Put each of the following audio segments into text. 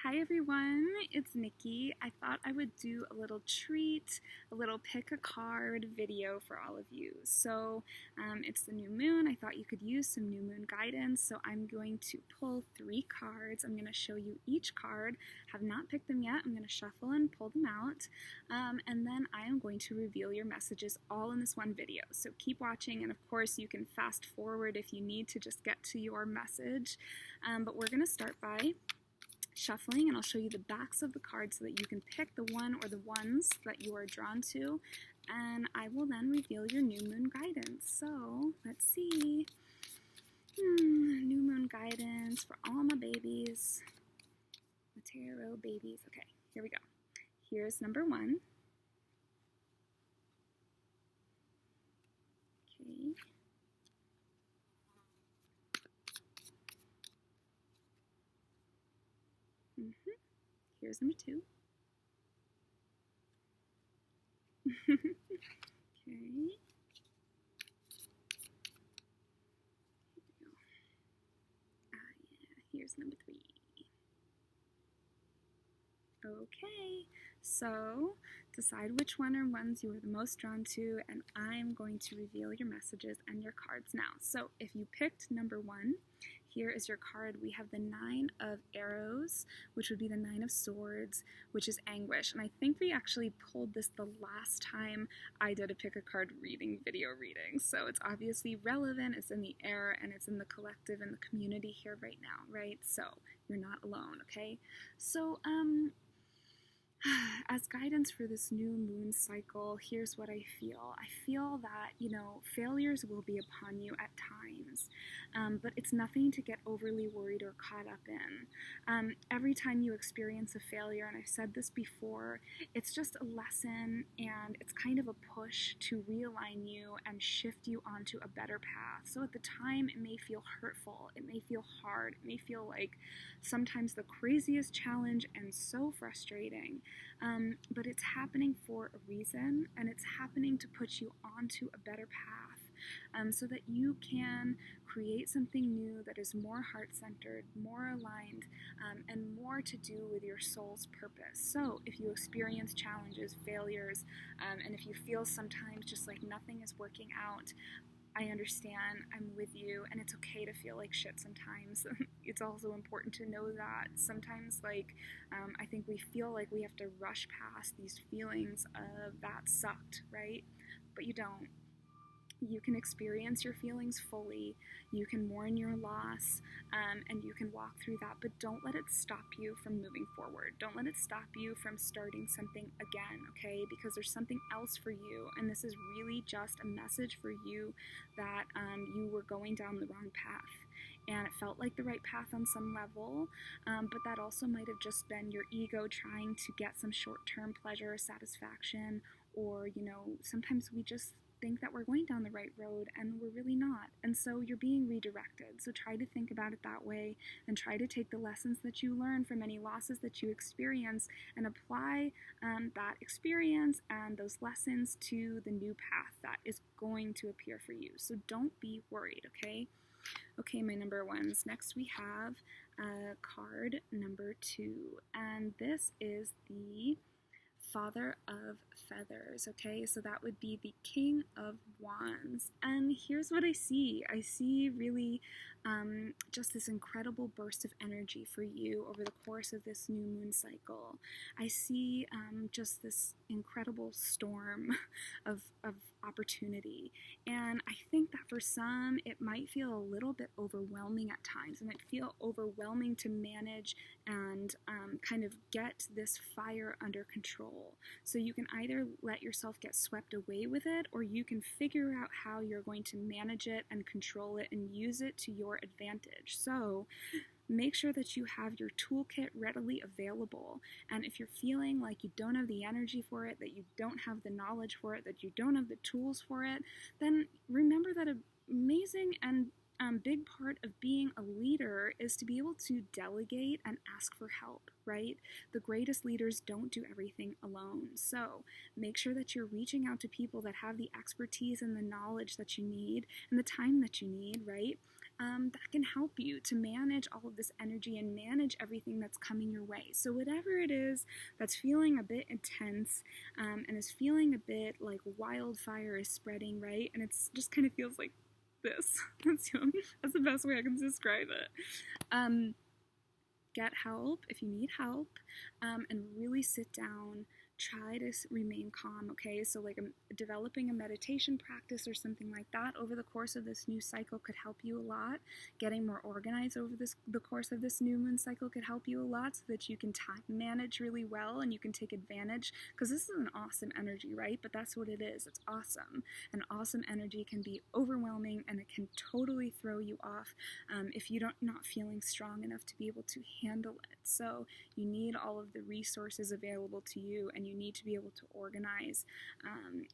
Hi everyone, it's Nikki. I thought I would do a little treat, a little pick a card video for all of you. It's the new moon. I thought you could use some new moon guidance, so I'm going to pull 3 cards. I'm going to show you each card. Have not picked them yet. I'm going to shuffle and pull them out, and then I am going to reveal your messages all in this one video. So keep watching, and of course you can fast forward if you need to just get to your message, but we're going to start by shuffling, and I'll show you the backs of the cards so that you can pick the one or the ones that you are drawn to, and I will then reveal your new moon guidance. So let's see. New moon guidance for all my babies, my tarot babies. Okay, here we go. Here's number 1. Okay. Here's number 2. Okay. Here's number 3. Okay, so decide which one or ones you are the most drawn to, and I'm going to reveal your messages and your cards now. So if you picked number 1, here is your card. We have the 9 of Arrows, which would be the 9 of Swords, which is anguish. And I think we actually pulled this the last time I did a pick a card video reading. So it's obviously relevant, it's in the air, and it's in the collective and the community here right now, right? So you're not alone, okay? So, as guidance for this new moon cycle, here's what I feel. I feel that, failures will be upon you at times, but it's nothing to get overly worried or caught up in. Every time you experience a failure, and I've said this before, it's just a lesson, and it's kind of a push to realign you and shift you onto a better path. So at the time, it may feel hurtful, it may feel hard, it may feel like sometimes the craziest challenge and so frustrating. But it's happening for a reason, and it's happening to put you onto a better path, so that you can create something new that is more heart-centered, more aligned, and more to do with your soul's purpose. So if you experience challenges, failures, and if you feel sometimes just like nothing is working out, I understand, I'm with you, and it's okay to feel like shit sometimes. It's also important to know that sometimes, I think we feel like we have to rush past these feelings of that sucked, right? But you don't. You can experience your feelings fully, you can mourn your loss, and you can walk through that, but don't let it stop you from moving forward. Don't let it stop you from starting something again, okay? Because there's something else for you, and this is really just a message for you that you were going down the wrong path. And it felt like the right path on some level, but that also might have just been your ego trying to get some short-term pleasure or satisfaction, or, sometimes we just think that we're going down the right road and we're really not, and so you're being redirected. So try to think about it that way, and try to take the lessons that you learn from any losses that you experience and apply that experience and those lessons to the new path that is going to appear for you. So don't be worried, okay? Okay, my number 1s. Next we have card number 2, and this is the Father of Feathers, okay? So that would be the King of Wands. And here's what I see. I see really just this incredible burst of energy for you over the course of this new moon cycle. I see just this incredible storm of opportunity. And I think that for some, it might feel a little bit overwhelming at times. It might feel overwhelming to manage and kind of get this fire under control. So you can either let yourself get swept away with it, or you can figure out how you're going to manage it and control it and use it to your advantage. So make sure that you have your toolkit readily available. And if you're feeling like you don't have the energy for it, that you don't have the knowledge for it, that you don't have the tools for it, then remember that an amazing and big part of being a leader is to be able to delegate and ask for help, right? The greatest leaders don't do everything alone. So make sure that you're reaching out to people that have the expertise and the knowledge that you need and the time that you need, right? that can help you to manage all of this energy and manage everything that's coming your way. So whatever it is that's feeling a bit intense and is feeling a bit like wildfire is spreading, right? And it's just kind of feels like this. That's the best way I can describe it. Get help if you need help, and really sit down. Try to remain calm, okay? So like developing a meditation practice or something like that over the course of this new cycle could help you a lot. Getting more organized over the course of this new moon cycle could help you a lot so that you can time manage really well and you can take advantage, because this is an awesome energy, right? But that's what it is. It's awesome. And awesome energy can be overwhelming, and it can totally throw you off if you're not feeling strong enough to be able to handle it. So you need all of the resources available to you, and you need to be able to organize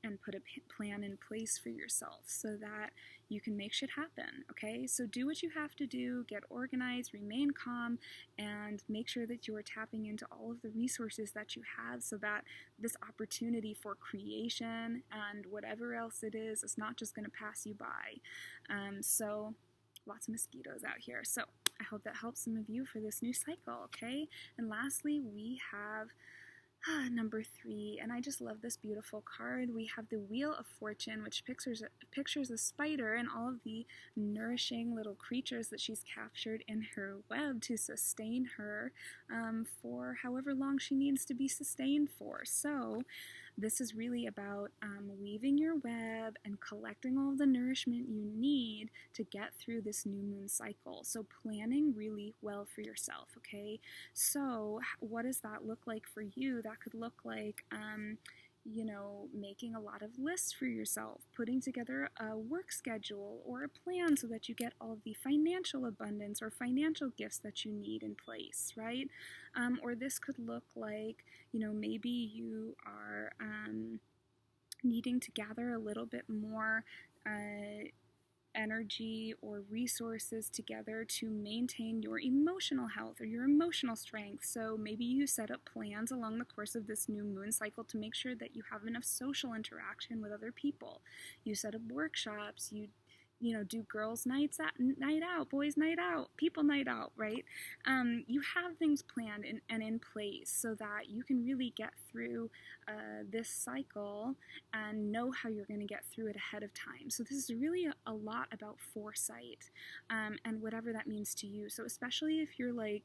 and put a plan in place for yourself so that you can make shit happen, okay? So do what you have to do, get organized, remain calm, and make sure that you are tapping into all of the resources that you have so that this opportunity for creation and whatever else it is not just going to pass you by. So lots of mosquitoes out here. So I hope that helps some of you for this new cycle, okay? And lastly, we have number 3, and I just love this beautiful card. We have the Wheel of Fortune, which pictures a spider and all of the nourishing little creatures that she's captured in her web to sustain her for however long she needs to be sustained for. So this is really about weaving your web and collecting all of the nourishment you need to get through this new moon cycle. So planning really well for yourself, okay? So what does that look like for you? That could look like making a lot of lists for yourself, putting together a work schedule or a plan so that you get all of the financial abundance or financial gifts that you need in place, right? Or this could look like, maybe you are needing to gather a little bit more energy or resources together to maintain your emotional health or your emotional strength. So maybe you set up plans along the course of this new moon cycle to make sure that you have enough social interaction with other people. You set up workshops, you do girls' night out, boys' night out, people night out, right? You have things planned and in place so that you can really get through this cycle and know how you're going to get through it ahead of time. So this is really a lot about foresight and whatever that means to you. So especially if you're like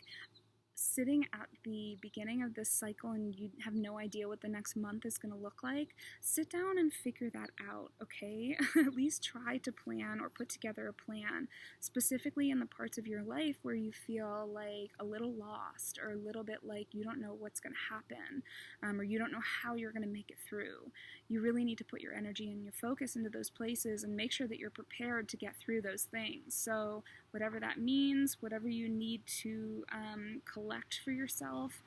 sitting at the beginning of this cycle and you have no idea what the next month is going to look like, sit down and figure that out, okay? At least try to plan or put together a plan, specifically in the parts of your life where you feel like a little lost or a little bit like you don't know what's going to happen or you don't know how you're going to make it through. You really need to put your energy and your focus into those places and make sure that you're prepared to get through those things. So whatever that means, whatever you need to collect for yourself,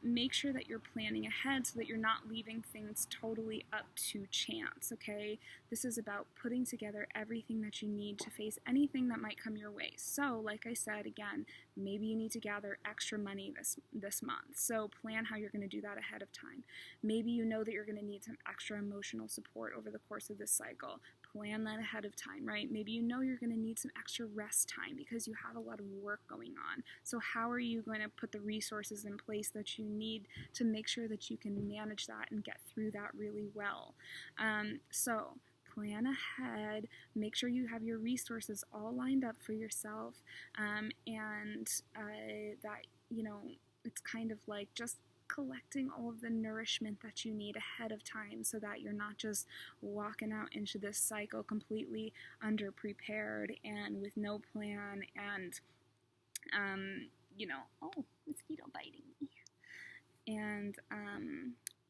make sure that you're planning ahead so that you're not leaving things totally up to chance, okay? This is about putting together everything that you need to face anything that might come your way. So, like I said, again, maybe you need to gather extra money this month. So plan how you're going to do that ahead of time. Maybe you know that you're going to need some extra emotional support over the course of this cycle. Plan that ahead of time, right? Maybe you know you're going to need some extra rest time because you have a lot of work going on. So how are you going to put the resources in place that you need to make sure that you can manage that and get through that really well? So plan ahead, make sure you have your resources all lined up for yourself, and that, it's kind of like just collecting all of the nourishment that you need ahead of time so that you're not just walking out into this cycle completely underprepared and with no plan and, mosquito biting me. And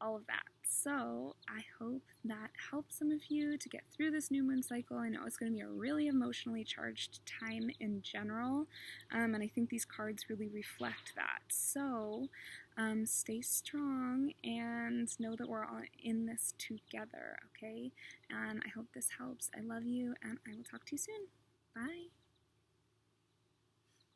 all of that. So I hope that helps some of you to get through this new moon cycle. I know it's going to be a really emotionally charged time in general, and I think these cards really reflect that. So stay strong and know that we're all in this together, okay? And I hope this helps. I love you, and I will talk to you soon. Bye.